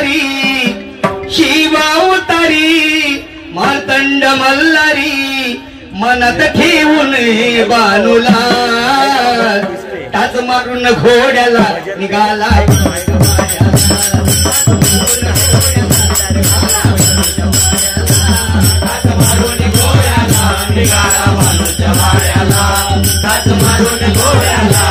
अवतारी शिवावतारी मार्तंड मल्हारी मनात ठेवून बानूला टाच मारून घोड्याला निघाला टाच मारून घोड्याला निघाला टाच मारून घोड्याला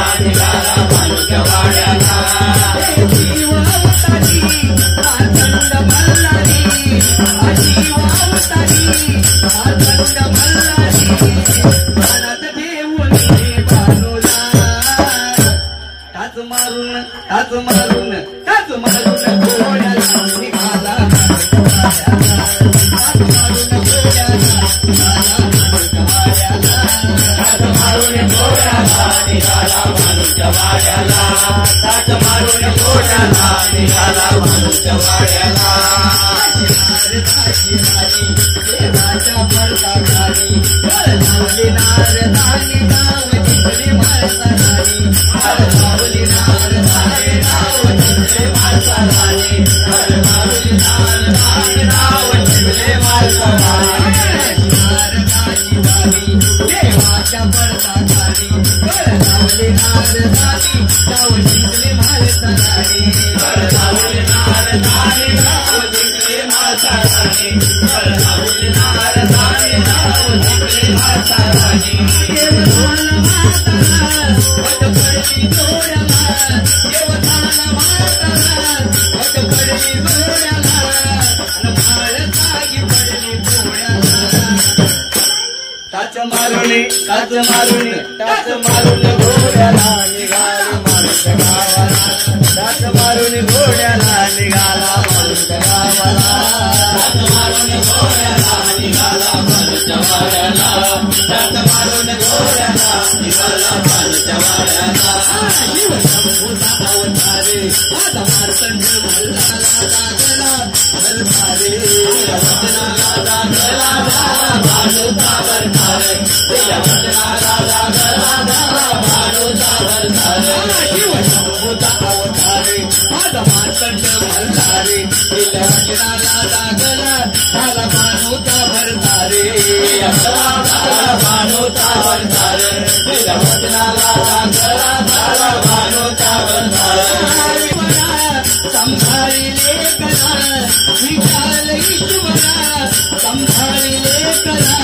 निघाला माणूस गावाला टाच मारून घोड्याला निघाला माणूस गावाला टाच मारून घोड्याला निघाला माणूस वाड्याला टाच मारून घोड्याला निघाला माणूस वाड्याला जीव शंभूचा अवतारे आता मार्तंड मल्हाराला भरतारे वचनाला दाखला भानुचा भरतारे शिव शंभूचा अवतारे माझा मार्तंड मल्हारे वचनाला दाखला झाला भानुचा भरतारे भानुचा भरतारे वचनाला दाखला झाला भानुचा भरतारे संभाळिले कला विठाल ईश्वरा संभाळिले कला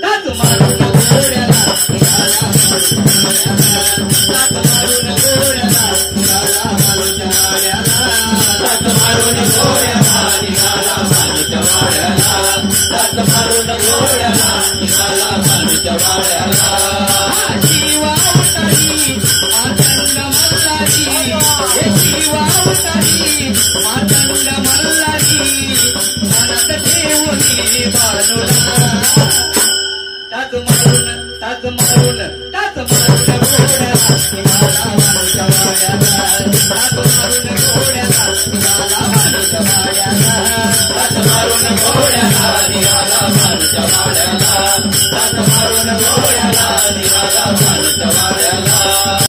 टाच मारून घोड्याला निघाला टाच मारून घोड्याला निघाला माणूच्या वाड्याला टाच मारून घोड्याला निघाला माणूच्या वाड्याला टाच मारून घोड्याला निघाला माणूच्या वाड्याला शिवावतारी मार्तंड मल्हारी शिवावतारी मार्तंड मल्हारी मनात ठेवून बानूला टाच मारून घोड्याला निघाला माणूच्या वाड्याला टाच मारून घोड्याला निघाला माणूच्या वाड्याला